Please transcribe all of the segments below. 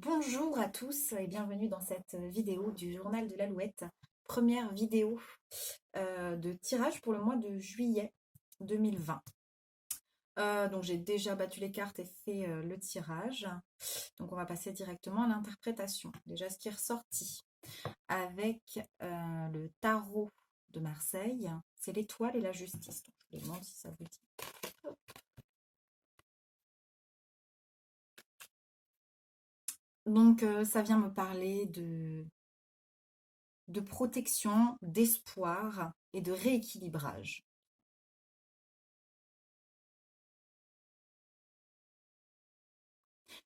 Bonjour à tous et bienvenue dans cette vidéo du Journal de l'Alouette. Première vidéo de tirage pour le mois de juillet 2020. Donc j'ai déjà battu les cartes et fait le tirage. Donc on va passer directement à l'interprétation. Déjà ce qui est ressorti avec le tarot de Marseille, c'est l'étoile et la justice. Donc je vous demande si ça vous dit. Donc ça vient me parler de protection, d'espoir et de rééquilibrage.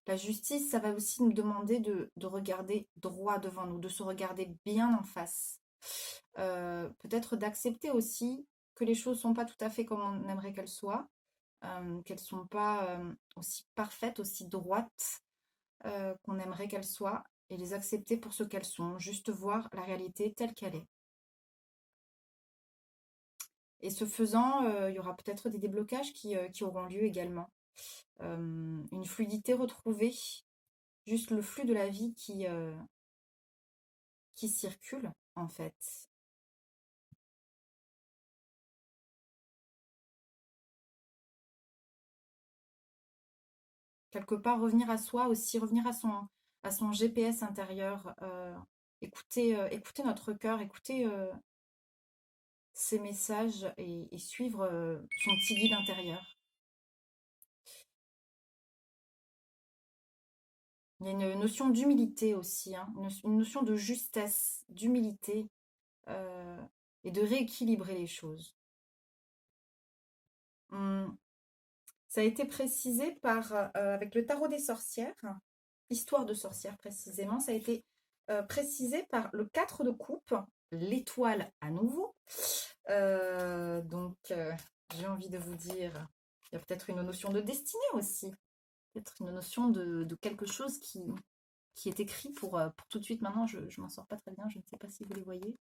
La justice, ça va aussi nous demander de regarder droit devant nous, de se regarder bien en face. Peut-être d'accepter aussi que les choses ne sont pas tout à fait comme on aimerait qu'elles soient, qu'elles ne sont pas aussi parfaites, aussi droites qu'on aimerait qu'elles soient, et les accepter pour ce qu'elles sont, juste voir la réalité telle qu'elle est. Et ce faisant, il y aura peut-être des déblocages qui auront lieu également. Une fluidité retrouvée, juste le flux de la vie qui circule, en fait. Quelque part, revenir à soi aussi, revenir à son GPS intérieur, écouter notre cœur, écouter ses messages et suivre son petit guide intérieur. Il y a une notion d'humilité aussi, hein, une notion de justesse, d'humilité euh, et de rééquilibrer les choses. Hum, Ça a été précisé avec le tarot des sorcières, histoire de sorcières précisément, ça a été précisé par le 4 de coupe, l'étoile à nouveau. Donc, j'ai envie de vous dire, il y a peut-être une notion de destinée aussi, peut-être une notion de quelque chose qui est écrit pour tout de suite. Maintenant, je m'en sors pas très bien, je ne sais pas si vous les voyez.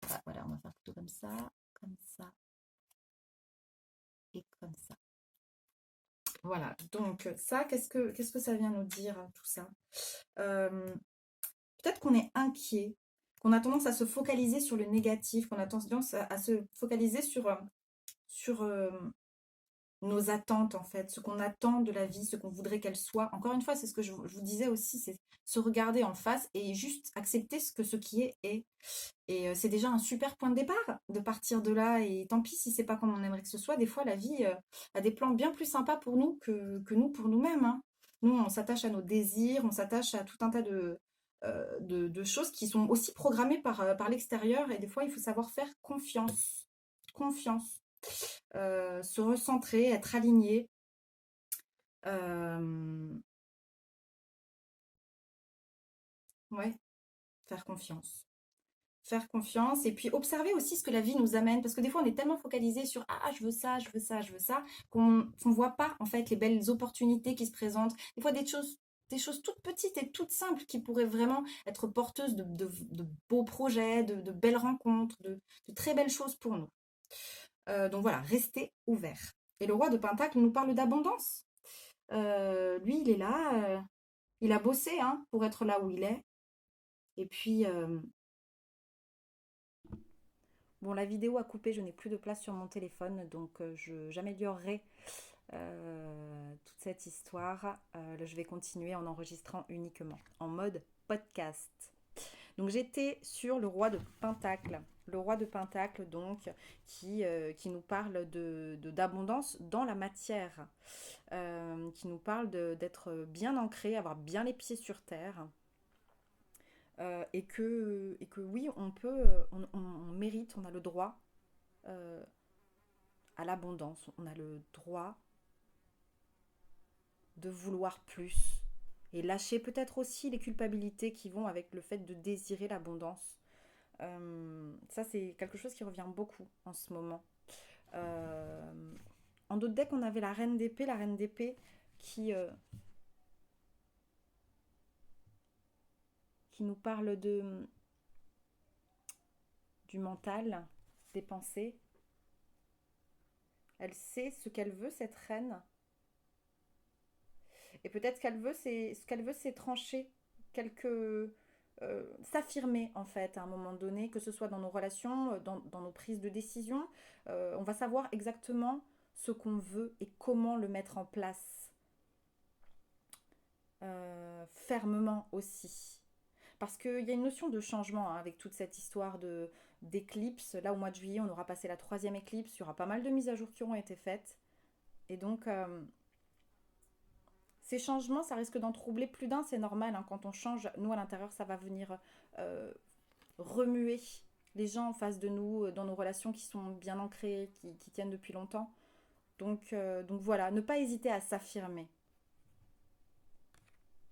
Ah, voilà, on va faire plutôt comme ça et comme ça. Voilà, donc ça, qu'est-ce que ça vient nous dire, tout ça? Euh, Peut-être qu'on est inquiet, qu'on a tendance à se focaliser sur le négatif, qu'on a tendance à se focaliser sur nos attentes, en fait, ce qu'on attend de la vie, ce qu'on voudrait qu'elle soit. Encore une fois, c'est ce que je vous disais aussi, c'est se regarder en face et juste accepter ce qui est est. Et c'est déjà un super point de départ de partir de là. Et tant pis si c'est pas comme on aimerait que ce soit. Des fois, la vie a des plans bien plus sympas pour nous que nous pour nous-mêmes, hein. Nous, on s'attache à nos désirs, on s'attache à tout un tas de choses qui sont aussi programmées par l'extérieur. Et des fois, il faut savoir faire confiance. Confiance. Se recentrer, être aligné. Euh, ouais, faire confiance. Faire confiance et puis observer aussi ce que la vie nous amène parce que des fois on est tellement focalisé sur ah je veux ça, je veux ça, je veux ça qu'on voit pas en fait les belles opportunités qui se présentent. Des fois des choses toutes petites et toutes simples qui pourraient vraiment être porteuses de beaux projets, de belles rencontres, de très belles choses pour nous. Donc voilà, rester ouvert. Et le roi de Pentacle nous parle d'abondance. Lui, il est là, il a bossé hein, pour être là où il est. Et puis, bon, la vidéo a coupé, je n'ai plus de place sur mon téléphone, donc j'améliorerai toute cette histoire. Je vais continuer en enregistrant uniquement en mode podcast. Donc j'étais sur le roi de Pentacle. Le roi de Pentacle, donc, qui nous parle d'abondance dans la matière, qui nous parle d'être bien ancré, avoir bien les pieds sur terre, et que oui, on peut, on mérite, on a le droit euh, à l'abondance, on a le droit de vouloir plus et lâcher peut-être aussi les culpabilités qui vont avec le fait de désirer l'abondance. Ça, c'est quelque chose qui revient beaucoup en ce moment. Euh, En d'autres decks, on avait la reine d'épée qui nous parle du mental, des pensées. Elle sait ce qu'elle veut, cette reine. Et peut-être ce qu'elle veut, c'est trancher. s'affirmer en fait à un moment donné, que ce soit dans nos relations, dans nos prises de décision. On va savoir exactement ce qu'on veut et comment le mettre en place fermement aussi. Parce qu'il y a une notion de changement hein, avec toute cette histoire d'éclipse. Là, au mois de juillet, on aura passé la troisième éclipse. Il y aura pas mal de mises à jour qui auront été faites. Et donc, ces changements, ça risque d'en troubler plus d'un. C'est normal. Hein, quand on change, nous, à l'intérieur, ça va venir euh, remuer les gens en face de nous, dans nos relations qui sont bien ancrées, qui tiennent depuis longtemps. Donc voilà, ne pas hésiter à s'affirmer.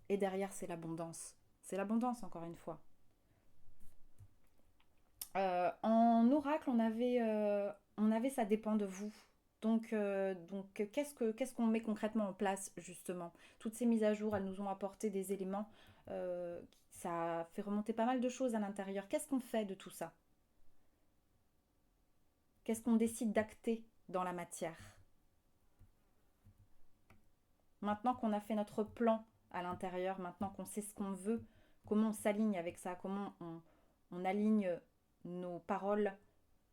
Et derrière, c'est l'abondance. C'est l'abondance, encore une fois. En oracle, on avait ça dépend de vous. Donc qu'est-ce qu'on met concrètement en place, justement? Toutes ces mises à jour, elles nous ont apporté des éléments. Ça fait remonter pas mal de choses à l'intérieur. Qu'est-ce qu'on fait de tout ça? Qu'est-ce qu'on décide d'acter dans la matière? Maintenant qu'on a fait notre plan à l'intérieur, maintenant qu'on sait ce qu'on veut, comment on s'aligne avec ça, on aligne nos paroles,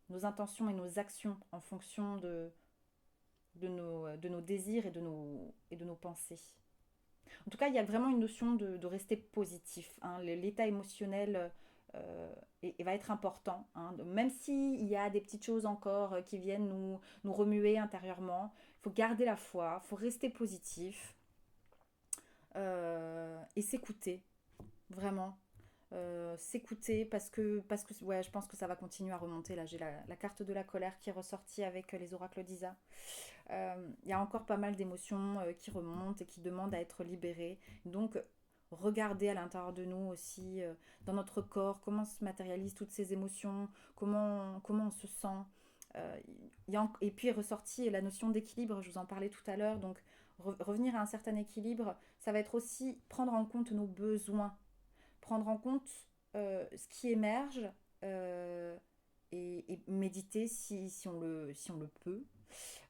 nos intentions et nos actions en fonction de nos désirs et de nos pensées. En tout cas, il y a vraiment une notion de rester positif. Hein. L'état émotionnel va être important. Hein. Même s'il y a des petites choses encore qui viennent nous remuer intérieurement, il faut garder la foi, il faut rester positif et s'écouter, vraiment. S'écouter parce que ouais, je pense que ça va continuer à remonter. Là, j'ai la carte de la colère qui est ressortie avec les oracles d'Isa. Il y a encore pas mal d'émotions qui remontent et qui demandent à être libérées. Donc, regarder à l'intérieur de nous aussi, dans notre corps, comment se matérialisent toutes ces émotions, comment on se sent. Euh, et puis est ressortie la notion d'équilibre, je vous en parlais tout à l'heure. Donc, revenir à un certain équilibre, ça va être aussi prendre en compte nos besoins, prendre en compte ce qui émerge euh, et méditer si on le peut.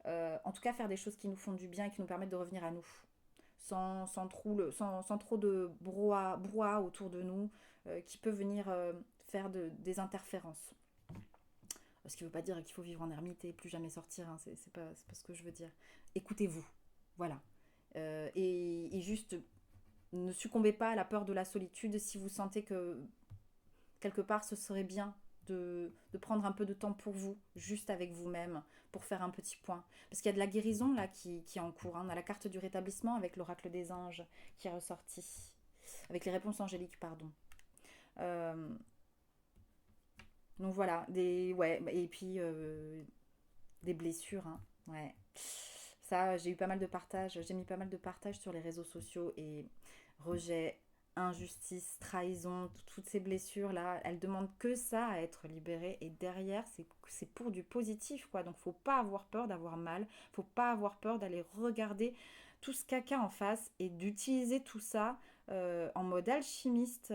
En tout cas, faire des choses qui nous font du bien et qui nous permettent de revenir à nous. Sans trop de brouhaha autour de nous qui peut venir faire des interférences. Ce qui ne veut pas dire qu'il faut vivre en ermite et plus jamais sortir, hein, c'est pas ce que je veux dire. Écoutez-vous, voilà. Et juste, ne succombez pas à la peur de la solitude si vous sentez que quelque part ce serait bien de prendre un peu de temps pour vous, juste avec vous-même, pour faire un petit point. Parce qu'il y a de la guérison là qui est en cours. Hein. On a la carte du rétablissement avec l'oracle des anges qui est ressorti. Avec les réponses angéliques, pardon. Euh, donc voilà, ouais, et puis des blessures. Hein. Ouais. Ça, j'ai eu pas mal de partages, j'ai mis pas mal de partages sur les réseaux sociaux et rejet, injustice, trahison, toutes ces blessures-là, elles demandent que ça à être libérées et derrière, c'est pour du positif, quoi. Donc, faut pas avoir peur d'avoir mal, faut pas avoir peur d'aller regarder tout ce caca en face et d'utiliser tout ça en mode alchimiste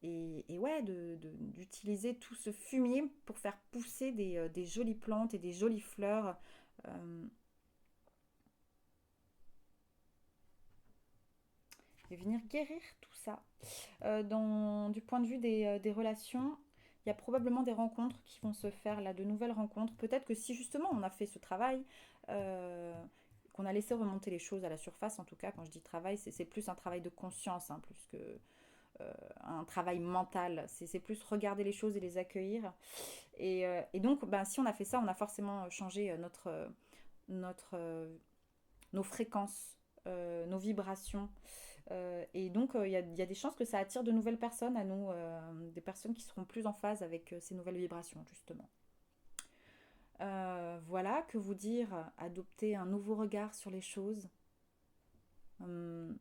et ouais, d'utiliser tout ce fumier pour faire pousser des jolies plantes et des jolies fleurs. euh, et venir guérir tout ça. Du point de vue des relations, il y a probablement des rencontres qui vont se faire là, de nouvelles rencontres. Peut-être que si justement on a fait ce travail, qu'on a laissé remonter les choses à la surface, en tout cas quand je dis travail, c'est plus un travail de conscience, hein, plus que un travail mental. C'est plus regarder les choses et les accueillir. Et donc, ben, si on a fait ça, on a forcément changé nos fréquences, nos vibrations. Et donc, y a des chances que ça attire de nouvelles personnes à nous, des personnes qui seront plus en phase avec ces nouvelles vibrations, justement. Voilà, que vous dire, adopter un nouveau regard sur les choses. Hum,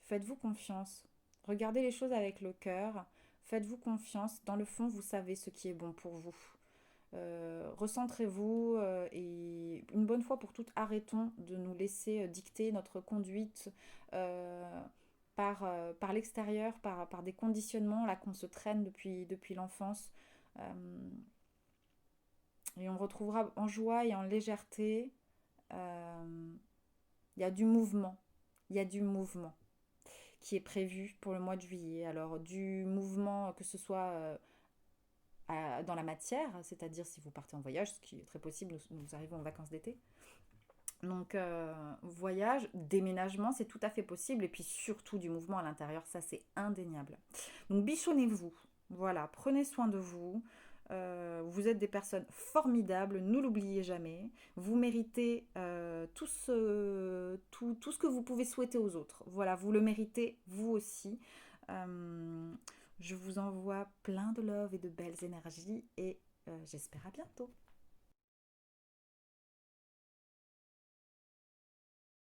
Faites-vous confiance. Regardez les choses avec le cœur. Faites-vous confiance. Dans le fond, vous savez ce qui est bon pour vous. Recentrez-vous et une bonne fois pour toutes, arrêtons de nous laisser dicter notre conduite par l'extérieur, par des conditionnements là qu'on se traîne depuis l'enfance. Euh, et on retrouvera en joie et en légèreté. Il y a du mouvement. il y a du mouvement qui est prévu pour le mois de juillet. Alors du mouvement que ce soit dans la matière, c'est-à-dire si vous partez en voyage, ce qui est très possible, nous arrivons en vacances d'été. Donc voyage, déménagement, c'est tout à fait possible. Et puis surtout du mouvement à l'intérieur, ça c'est indéniable. Donc bichonnez-vous, voilà, prenez soin de vous. Vous êtes des personnes formidables, ne l'oubliez jamais. Vous méritez tout ce que vous pouvez souhaiter aux autres. Voilà, vous le méritez vous aussi. Euh, je vous envoie plein de love et de belles énergies et j'espère à bientôt.